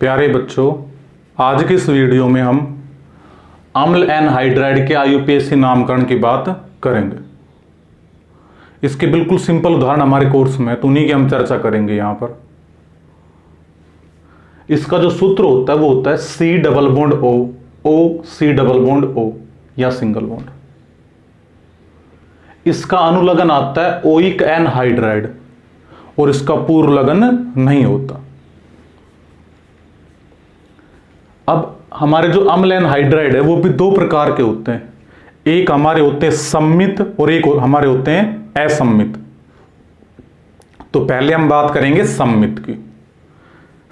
प्यारे बच्चों, आज के इस वीडियो में हम अम्ल एनहाइड्राइड के आईयूपीएसी नामकरण की बात करेंगे। इसके बिल्कुल सिंपल उदाहरण हमारे कोर्स में है, तो उन्हीं की हम चर्चा करेंगे यहां पर। इसका जो सूत्र होता है वो होता है C double bond O C double bond O या सिंगल बॉन्ड। इसका अनुलग्न आता है ओइक एनहाइड्राइड और इसका पूर्व लगन नहीं होता। अब हमारे जो अम्ल एनहाइड्राइड है वो भी दो प्रकार के होते हैं, एक हमारे होते हैं सम्मित और एक हमारे होते हैं असम्मित। तो पहले हम बात करेंगे सम्मित की।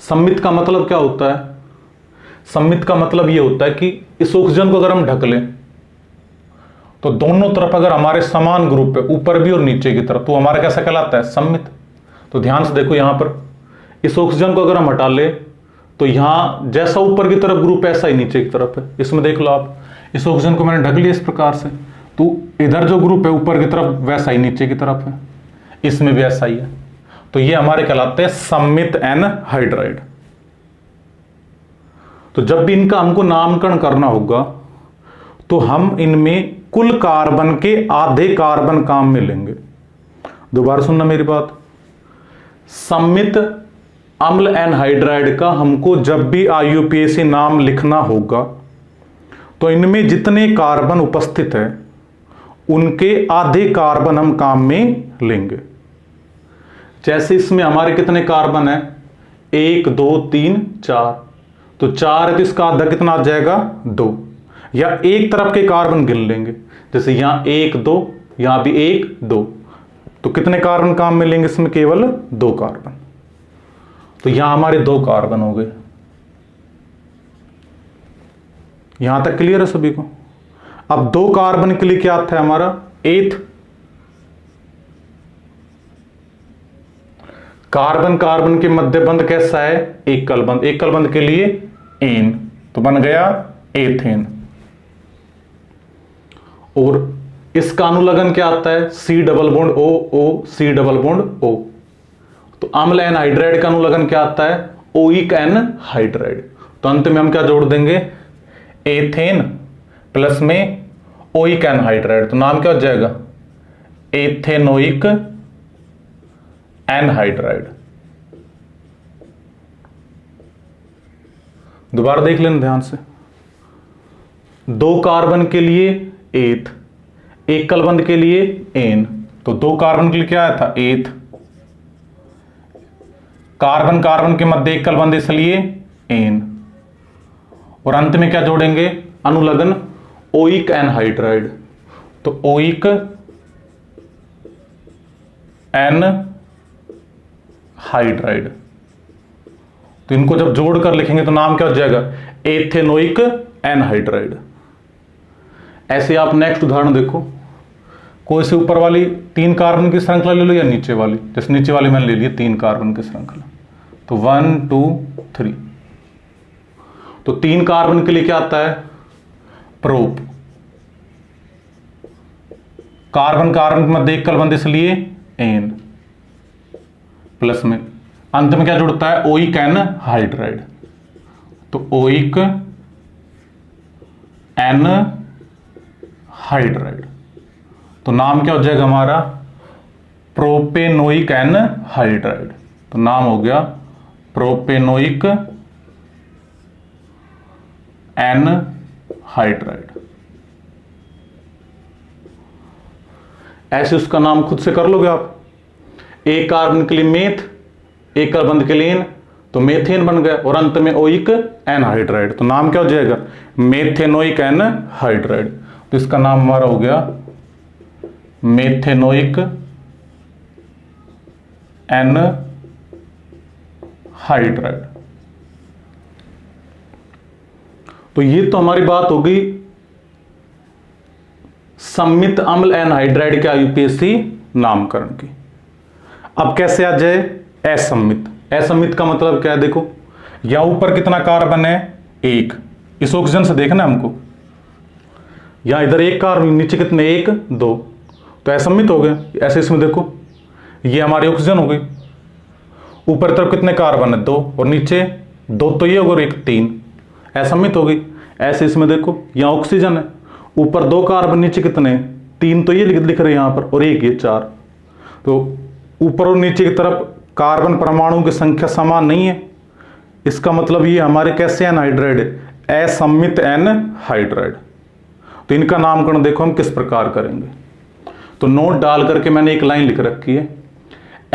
सम्मित का मतलब क्या होता है? सम्मित का मतलब ये होता है कि इस ऑक्सीजन को अगर हम ढक लें तो दोनों तरफ अगर हमारे समान ग्रुप है, ऊपर भी और नीचे की तरफ, तो हमारा कैसा कहलाता है? सम्मित। तो ध्यान से देखो, यहां पर इस ऑक्सीजन को अगर हम हटा ले तो यहां जैसा ऊपर की तरफ ग्रुप ऐसा ही नीचे की तरफ है। इसमें देख लो आप, इस ऑक्सीजन को मैंने ढक लिया इस प्रकार से, तो इधर जो ग्रुप है ऊपर की तरफ वैसा ही नीचे की तरफ है, इसमें भी ऐसा ही है। तो ये हमारे कहलाते हैं सम्मित एनहाइड्राइड। तो जब भी इनका हमको नामकरण करना होगा तो हम इनमें कुल कार्बन के आधे कार्बन काम में लेंगे। दोबारा सुनना मेरी बात, सम्मित अम्ल एनहाइड्राइड का हमको जब भी आईयूपीएसी नाम लिखना होगा तो इनमें जितने कार्बन उपस्थित है उनके आधे कार्बन हम काम में लेंगे। जैसे इसमें हमारे कितने कार्बन है? 1 2 3 4, तो 4 है तो इसका आधा कितना आ जाएगा? 2। या एक तरफ के कार्बन गिन लेंगे, जैसे यहां 1 2, यहां भी 1 2, तो कितने कार्बन काम में लेंगे? इसमें केवल 2 कार्बन। तो यहां हमारे 2 कार्बन हो गए। यहां तक क्लियर है सभी को? अब 2 कार्बन के लिए क्या आता है हमारा? एथ। कार्बन कार्बन के मध्य बंध कैसा है? एकल बंध। एकल बंध के लिए एन, तो बन गया एथेन। और इसका अनुलग्न क्या आता है? C double bond O C double bond O। तो अम्ल एनहाइड्राइड का अनुलग्न क्या आता है? Oic anhydride. तो अंत में हम क्या जोड़ देंगे? एथेन प्लस में ओइक एनहाइड्राइड, तो नाम क्या हो जाएगा? Ethanoic anhydride. दोबारा देख लेना ध्यान से, 2 कार्बन के लिए एथ, एकल बंध के लिए एन, तो 2 कार्बन के लिए क्या आया था? एथ। कार्बन कार्बन के मध्य एकल बंध इसलिए एन, और अंत में क्या जोड़ेंगे? अनुलग्न ओइक एनहाइड्राइड, तो ओइक एनहाइड्राइड। तो इनको जब जोड़कर लिखेंगे तो नाम क्या हो जाएगा? Ethanoic anhydride. ऐसे आप नेक्स्ट उदाहरण देखो, कोई से ऊपर वाली 3 कार्बन की श्रृंखला ले लो या नीचे वाली, जैसे नीचे वाली मैंने ले ली 3 कार्बन की श्रृंखला, तो 1 2 3। तो 3 कार्बन के लिए क्या आता है? प्रोप। कार्बन कार्बन के मध्य एकल बंध इसलिए एन, प्लस में अंत में क्या जुड़ता है? ओइक एनहाइड्राइड, तो ओइक एनहाइड्राइड। तो नाम क्या हो जाएगा हमारा? Propanoic anhydride. तो नाम हो गया प्रोपेनोइक एनहाइड्राइड। ऐसे उसका नाम खुद से कर लोगे आप। एक कार्बन के लिए मेथ, एक कार्बन के लिए एन, तो मेथेन बन गया, और अंत में ओइक एनहाइड्राइड, तो नाम क्या हो जाएगा? Methanoic anhydride. तो इसका नाम हमारा हो गया मेथेनोइक एनहाइड्राइड। तो ये तो हमारी बात होगी सम्मित अम्ल एनहाइड्राइड के आईयूपीएसी नामकरण की। अब कैसे आ जाए असम्मित? असम्मित का मतलब क्या है? देखो, यहां ऊपर कितना कार्बन है? 1। इस ऑक्सीजन से देखना हमको, यहां इधर 1 कार्बन, नीचे कितने? 1 2, तो असम्मित हो गया। ऐसे इसमें देखो, ये हमारी ऑक्सीजन हो गई, ऊपर तरफ कितने कार्बन है? 2, और नीचे दो तो ये और एक 3, असम्मित हो गई। ऐसे इसमें देखो यहाँ ऑक्सीजन है, ऊपर 2 कार्बन, नीचे कितने 3 तो ये लिख रहे हैं यहाँ पर, और एक ये 4। तो ऊपर और नीचे की तरफ कार्बन परमाणु की संख्या समान नहीं है, इसका मतलब ये हमारे कैसे एनहाइड्राइड है, असम्मित एनहाइड्राइड। तो इनका नामकरण देखो हम किस प्रकार करेंगे। तो नोट डाल करके मैंने एक लाइन लिख रखी है,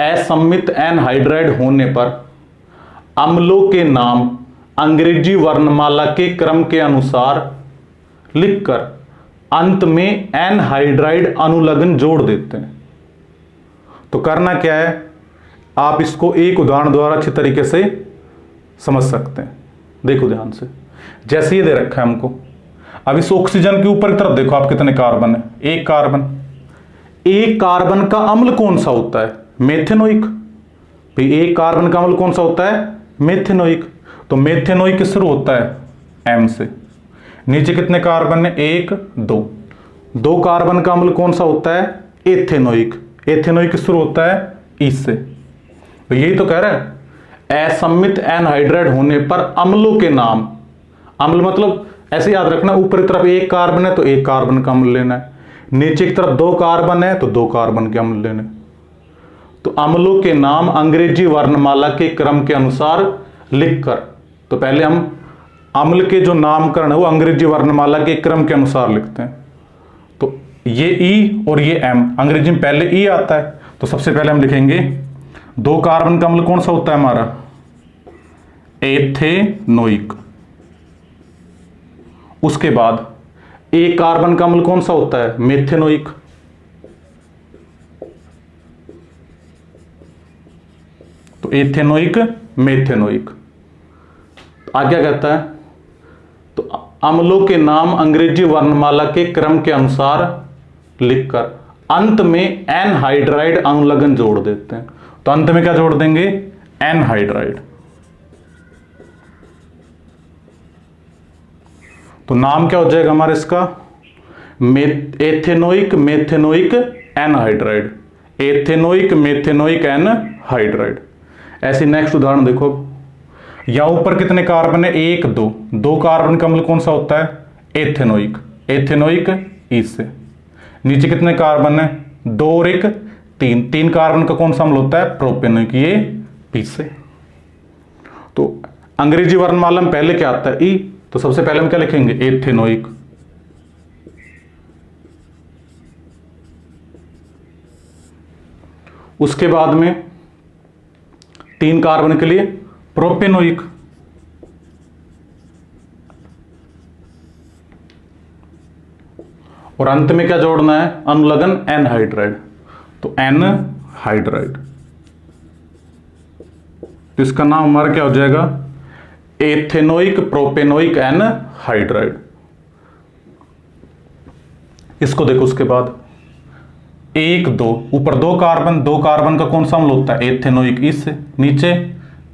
असम्मित एनहाइड्राइड होने पर अम्लों के नाम अंग्रेजी वर्णमाला के क्रम के अनुसार लिखकर अंत में एनहाइड्राइड अनुलग्न जोड़ देते हैं। तो करना क्या है, आप इसको एक उदाहरण द्वारा अच्छी तरीके से समझ सकते हैं। देखो ध्यान से, जैसे ये दे रखा है हमको, अब इस ऑक्सीजन के ऊपर की तरफ देखो आप कितने कार्बन है, एक कार्बन। एक कार्बन का अम्ल कौन सा होता है, मेथेनोइक। भाई एक कार्बन का अम्ल कौन सा होता है, मेथेनोइक। तो मेथेनोइक शुरू होता है एम से। नीचे कितने कार्बन है, 1 2। 2 कार्बन का अम्ल कौन सा होता है, एथेनोइक। एथेनोइक शुरू होता है ई से। तो यही तो कह रहा है, असम्मित एनहाइड्राइड होने पर अम्लों के नाम, अम्ल मतलब ऐसे याद रखना, ऊपर की तरफ एक कार्बन है तो एक कार्बन का अम्ल लेना है, नीचे की तरफ 2 कार्बन है तो 2 कार्बन के अम्ल लेने। तो अम्लों के नाम अंग्रेजी वर्णमाला के क्रम के अनुसार लिखकर, तो पहले हम अम्ल के जो नामकरण है वो अंग्रेजी वर्णमाला के क्रम के अनुसार लिखते हैं। तो ये ई और ये एम, अंग्रेजी में पहले ई आता है, तो सबसे पहले हम लिखेंगे 2 कार्बन का अम्ल कौन सा होता है हमारा, एथेनोइक। उसके बाद 1 कार्बन का अम्ल कौन सा होता है, मेथेनोइक। तो एथेनोइक मेथेनोइक। आगे क्या कहता है, तो अम्लों के नाम अंग्रेजी वर्णमाला के क्रम के अनुसार लिखकर अंत में एनहाइड्राइड अनुलग्न जोड़ देते हैं। तो अंत में क्या जोड़ देंगे, एनहाइड्राइड। तो नाम क्या हो जाएगा हमारा इसका, ethanoic methanoic anhydride. Ethanoic methanoic anhydride. ऐसे नेक्स्ट उदाहरण देखो, यहां ऊपर कितने कार्बन है, 1 2। 2 कार्बन का अम्ल कौन सा होता है, एथेनोइक। एथेनोइक ई से। नीचे कितने कार्बन है, 2 और 1 3। 3 कार्बन का कौन सा अम्ल होता है, प्रोपेनोइक, ये पी से। तो अंग्रेजी वर्णमाला में पहले क्या आता है, ई। तो सबसे पहले हम क्या लिखेंगे, एथेनोइक। उसके बाद में 3 कार्बन के लिए प्रोपेनोइक। और अंत में क्या जोड़ना है, अनुलग्न एनहाइड्राइड। तो एनहाइड्राइड। तो इसका नाम हमारा क्या हो जाएगा, एथेनोइक प्रोपेनोइक एनहाइड्राइड। इसको देखो, उसके बाद 1 2, ऊपर 2 कार्बन, 2 कार्बन का कौन सा अम्ल होता है, एथेनोइक इससे। नीचे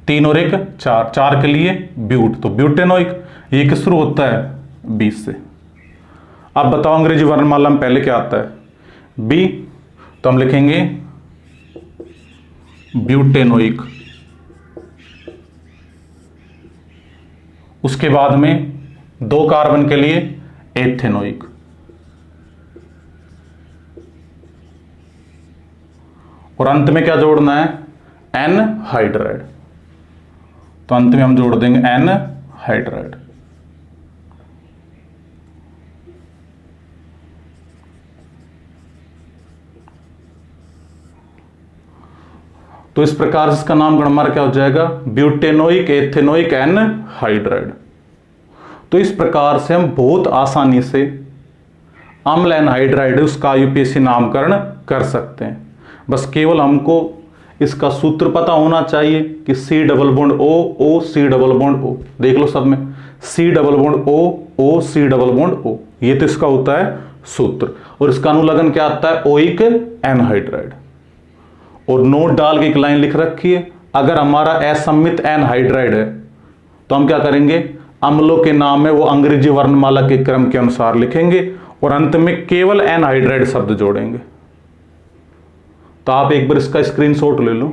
3 और 1 4। 4 के लिए ब्यूट, तो ब्यूटेनोइक। ये किस शुरू होता है, 20 से। अब बताओ अंग्रेजी वर्णमाला में पहले क्या आता है, बी। तो हम लिखेंगे ब्यूटेनोइक। उसके बाद में 2 कार्बन के लिए एथेनोइक। और अंत में क्या जोड़ना है, एनहाइड्राइड। तो अंत में हम जोड़ देंगे एनहाइड्राइड। तो इस प्रकार से इसका नामकरण हमारा क्या हो जाएगा, ब्यूटेनोइक एथेनोइक एनहाइड्राइड। तो इस प्रकार से हम बहुत आसानी से अम्ल एनहाइड्राइड उसका यूपीएससी नामकरण कर सकते हैं। बस केवल हमको इसका सूत्र पता होना चाहिए कि C double bond O O C double bond O। देख लो सब में, C double bond O O C double bond O, ये तो इसका होता है सूत्र। और इसका अनुलग्न क्या आता है, ओइक एनहाइड्राइड। और नोट डाल के एक लाइन लिख रखी है, अगर हमारा असम्मित एनहाइड्राइड है तो हम क्या करेंगे, अम्लों के नाम है वो अंग्रेजी वर्णमाला के क्रम के अनुसार लिखेंगे और अंत में केवल एनहाइड्राइड शब्द जोड़ेंगे। तो आप एक बार इसका स्क्रीनशॉट ले लो।